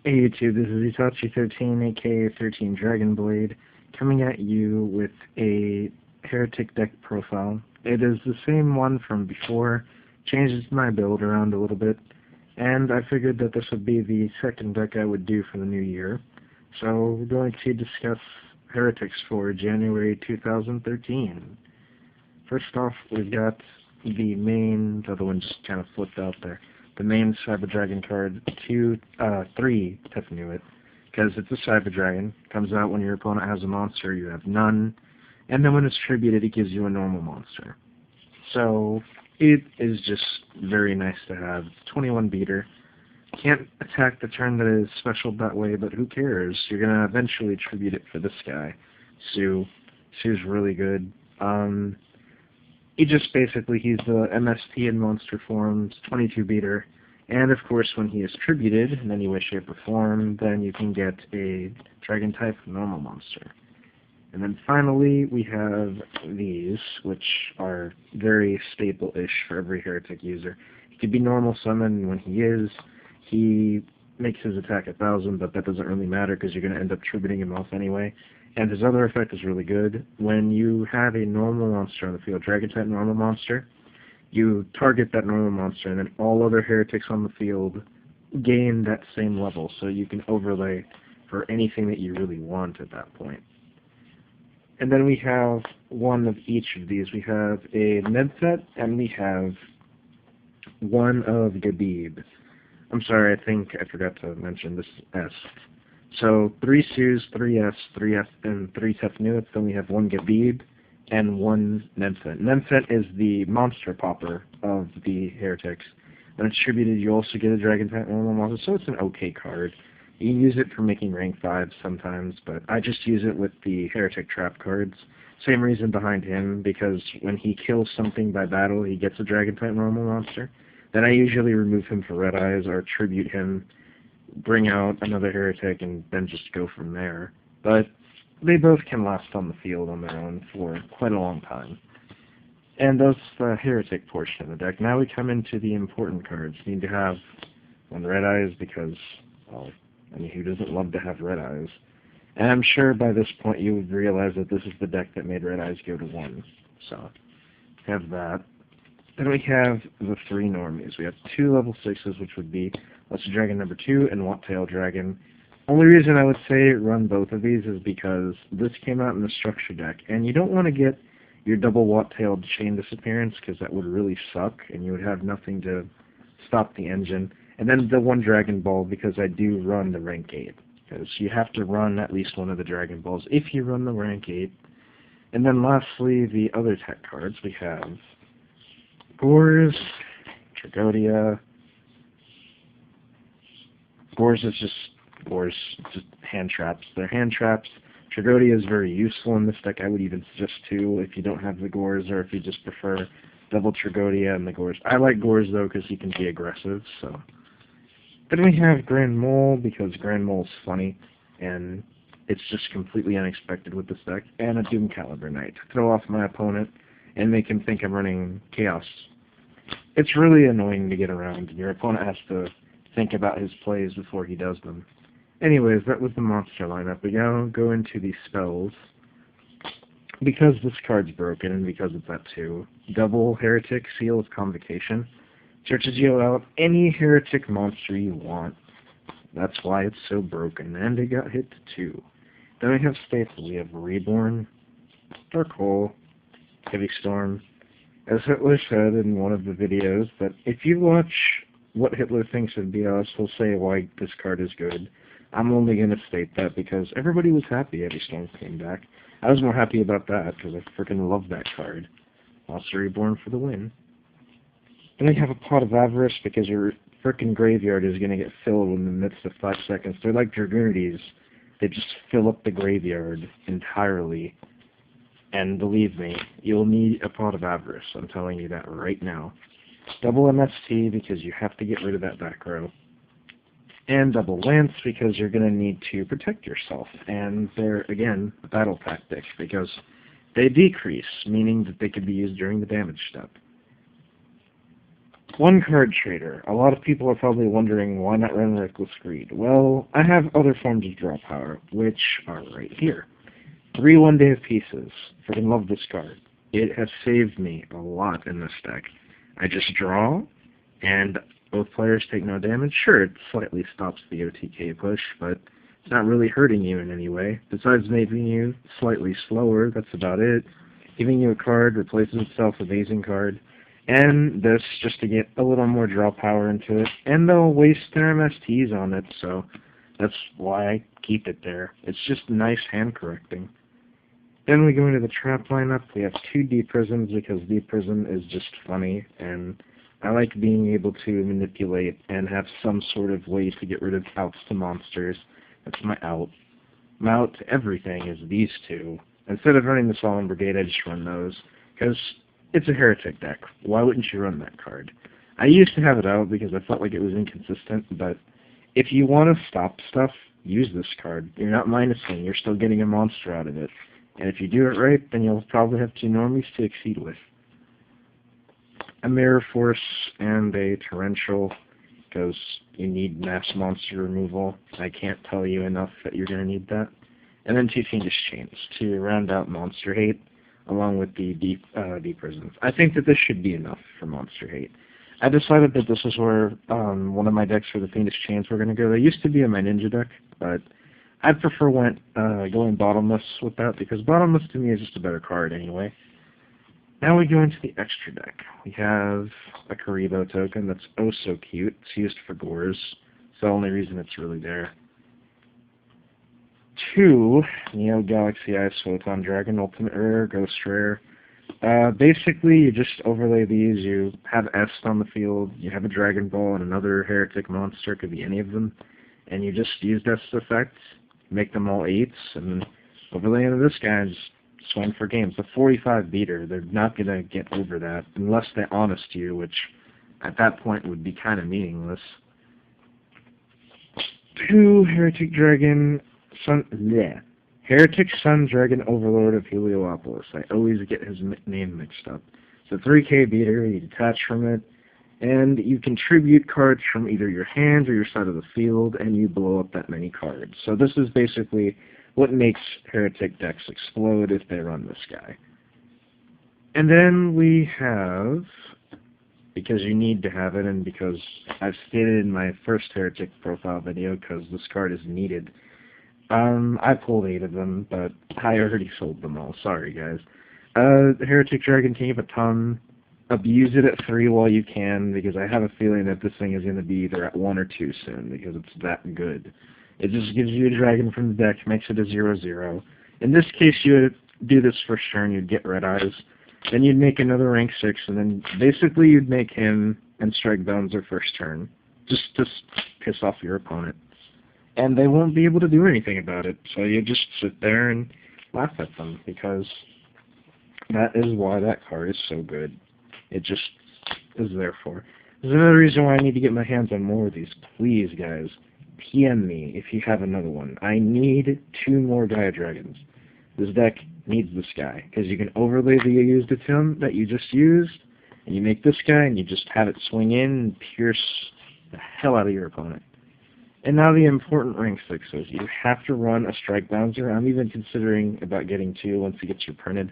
Hey YouTube, this is Itachi13, aka 13 Dragon Blade, coming at you with a Hieratic Deck profile. It is the same one from before, changes my build around a little bit, and I figured that this would be the second deck I would do for the new year. So we're going to discuss Heretics for January 2013. First off, we've got the main, the other one just kind of flipped out there. The main Cyber Dragon card, 3 Tethenuit, because it's a Cyber Dragon. Comes out when your opponent has a monster, you have none, and then when it's tributed, it gives you a normal monster. So it is just very nice to have. It's 21 beater. Can't attack the turn that is special that way, but who cares? You're gonna eventually tribute it for this guy, Sue. Sue's really good. He just basically, he's the MST in monster forms, 22 beater, and of course when he is tributed in any way, shape, or form, then you can get a dragon type normal monster. And then finally we have these, which are very staple-ish for every Heretic user. He could be normal summon when he makes his attack 1,000, but that doesn't really matter because you're going to end up tributing him off anyway. And his other effect is really good. When you have a normal monster on the field, Dragon-type normal monster, you target that normal monster, and then all other Heretics on the field gain that same level, so you can overlay for anything that you really want at that point. And then we have one of each of these. We have a Medset, and we have one of Gabib. I'm sorry, I think I forgot to mention this S. So 3 Sues, 3 S, 3 F, and 3 Tethenuits. Then we have 1 Gabib and 1 Nemset. Nemset is the monster popper of the Heretics. When it's tributed, you also get a Dragon type normal monster, so it's an okay card. You can use it for making rank 5 sometimes, but I just use it with the Heretic trap cards. Same reason behind him, because when he kills something by battle, he gets a Dragon type normal monster. Then I usually remove him for Red Eyes or tribute him, bring out another Heretic, and then just go from there. But they both can last on the field on their own for quite a long time. And that's the Heretic portion of the deck. Now we come into the important cards. You need to have 1 Red Eyes because, well, I mean, who doesn't love to have Red Eyes? And I'm sure by this point you would realize that this is the deck that made Red Eyes go to 1. So, have that. Then we have the 3 normies. We have 2 level 6s, which would be Lesser Dragon number 2 and Watt-tailed Dragon. Only reason I would say run both of these is because this came out in the structure deck, and you don't want to get your double Watt-tailed chain disappearance, because that would really suck, and you would have nothing to stop the engine. And then the 1 Dragon Ball, because I do run the rank 8, because you have to run at least one of the Dragon Balls if you run the rank 8. And then lastly, the other tech cards. We have Gores, Tragodia. Gores is just hand traps. They're hand traps. Tragodia is very useful in this deck. I would even suggest 2 if you don't have the Gores, or if you just prefer double Tragodia and the Gores. I like Gores though because he can be aggressive. So then we have Grand Mole, because Grand Mole's funny and it's just completely unexpected with this deck, and a Doom Caliber Knight to throw off my opponent and make him think I'm running Chaos. It's really annoying to get around, and your opponent has to think about his plays before he does them. Anyways, that was the monster lineup. We now go into the spells. Because this card's broken, and because it's at 2, double Heretic Seal of Convocation searches you out any Heretic monster you want. That's why it's so broken, and it got hit to 2. Then we have Staple. We have Reborn, Dark Hole, Heavy Storm. As Hitler said in one of the videos, that if you watch what Hitler thinks of BS, he'll say why this card is good. I'm only going to state that because everybody was happy Heavy Storm came back. I was more happy about that because I freaking love that card. Monster Reborn for the win. Then we have a Pot of Avarice, because your frickin' graveyard is going to get filled in the midst of 5 seconds. They're like Dragoonities. They just fill up the graveyard entirely. And believe me, you'll need a Pot of Avarice. I'm telling you that right now. Double MST, because you have to get rid of that back row. And double Lance, because you're going to need to protect yourself. And they're, again, a battle tactic, because they decrease, meaning that they could be used during the damage step. One card trader. A lot of people are probably wondering why not run Reckless Greed. Well, I have other forms of draw power, which are right here. 3 one-day pieces. Freaking love this card. It has saved me a lot in this deck. I just draw, and both players take no damage. Sure, it slightly stops the OTK push, but it's not really hurting you in any way. Besides making you slightly slower, that's about it. Giving you a card replaces itself with amazing card. And this just to get a little more draw power into it. And they'll waste their MSTs on it, so that's why I keep it there. It's just nice hand correcting. Then we go into the trap lineup. We have 2 Deep Prisms because Deep Prism is just funny, and I like being able to manipulate and have some sort of way to get rid of outs to monsters. That's my out. My out to everything is these 2. Instead of running the Solemn Brigade, I just run those, because it's a Heretic deck. Why wouldn't you run that card? I used to have it out because I felt like it was inconsistent, but if you want to stop stuff, use this card. You're not minusing, you're still getting a monster out of it. And if you do it right, then you'll probably have 2 normies to exceed with. A Mirror Force and a Torrential, because you need mass monster removal. I can't tell you enough that you're going to need that. And then 2 Fiendish Chains to round out monster hate, along with the deep prisons. I think that this should be enough for monster hate. I decided that this is where one of my decks for the Fiendish Chains were going to go. They used to be in my Ninja deck, but I prefer going Bottomless with that, because Bottomless to me is just a better card anyway. Now we go into the extra deck. We have a Karibo token that's oh so cute. It's used for Gores. It's the only reason it's really there. 2 Neo Galaxy Eyes Photon Dragon, Ultimate Rare, Ghost Rare. Basically, you just overlay these. You have Est on the field, you have a Dragon Ball and another Heretic monster, could be any of them, and you just use Est's effects, make them all 8s, and then overlay into this guy and just swing for games. The 45 beater, they're not going to get over that unless they honest you, which at that point would be kind of meaningless. 2 Heretic Dragon. Heretic Sun Dragon Overlord of Heliopolis. I always get his name mixed up. It's a 3k beater, you detach from it, and you contribute cards from either your hand or your side of the field, and you blow up that many cards. So this is basically what makes Heretic decks explode if they run this guy. And then we have, because you need to have it, and because I've stated in my first Heretic profile video, because this card is needed, I pulled 8 of them, but I already sold them all. Sorry, guys. Heretic Dragon King of a ton. Abuse it at 3 while you can, because I have a feeling that this thing is going to be either at 1 or 2 soon, because it's that good. It just gives you a dragon from the deck, makes it a 0/0. In this case, you would do this first turn, you'd get Red Eyes. Then you'd make another rank 6, and then basically you'd make him and Strike Bouncer first turn. Just to piss off your opponent. And they won't be able to do anything about it. So you just sit there and laugh at them, because that is why that card is so good. It just is there for. There's another reason why I need to get my hands on more of these. Please, guys, PM me if you have another one. I need 2 more Gaia Dragons. This deck needs this guy, because you can overlay the used Atom that you just used, and you make this guy, and you just have it swing in and pierce the hell out of your opponent. And now the important rank 6s. You have to run a Strike Bouncer. I'm even considering about getting 2 once he gets reprinted.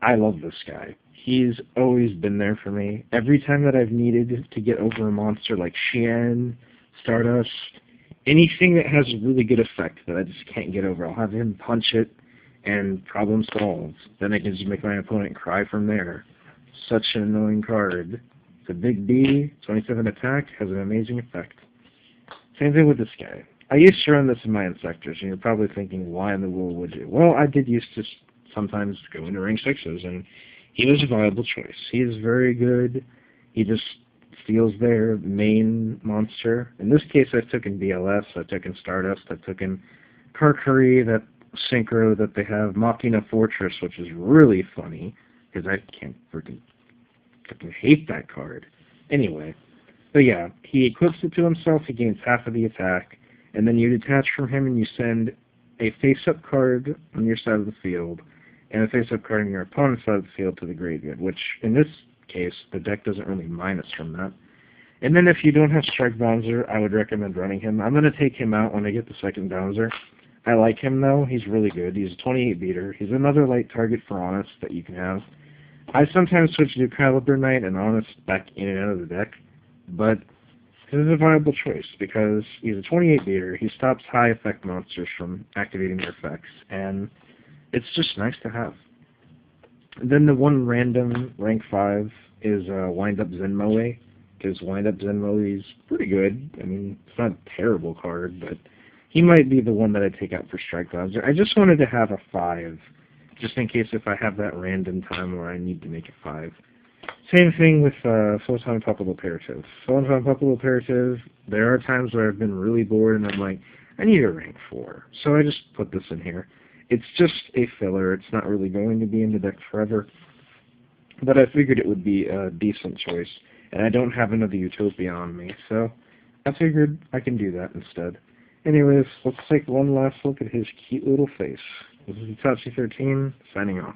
I love this guy. He's always been there for me. Every time that I've needed to get over a monster like Xian, Stardust, anything that has a really good effect that I just can't get over, I'll have him punch it and problem solved. Then I can just make my opponent cry from there. Such an annoying card. It's a big B, 27 attack, has an amazing effect. Same thing with this guy. I used to run this in my Insectors, and you're probably thinking, why in the world would you? Well, I did used to sometimes go into rank 6s, and he was a viable choice. He is very good. He just steals their main monster. In this case, I took in BLS, I took in Stardust, I took in Karkari, that synchro that they have, Machina Fortress, which is really funny, because I can't freaking hate that card. Anyway. But yeah, he equips it to himself, he gains half of the attack, and then you detach from him and you send a face-up card on your side of the field, and a face-up card on your opponent's side of the field to the graveyard, which in this case, the deck doesn't really minus from that. And then if you don't have Strike Bouncer, I would recommend running him. I'm going to take him out when I get the second Bouncer. I like him, though. He's really good. He's a 28 beater. He's another light target for Honest that you can have. I sometimes switch to Caliber Knight and Honest back in and out of the deck, but this is a viable choice because he's a 28 beater. He stops high effect monsters from activating their effects, and it's just nice to have. Then the one random rank 5 is Wind Up Zenmoe, because Wind Up Zenmoe is pretty good. I mean, it's not a terrible card, but he might be the one that I take out for Strike Bouncer. I just wanted to have a 5, just in case if I have that random time where I need to make a 5. Same thing with Photon Puppet Imperative. Photon Puppet Imperative, there are times where I've been really bored and I'm like, I need a rank 4. So I just put this in here. It's just a filler. It's not really going to be in the deck forever. But I figured it would be a decent choice. And I don't have another Utopia on me, so I figured I can do that instead. Anyways, let's take one last look at his cute little face. This is Itachi13, signing off.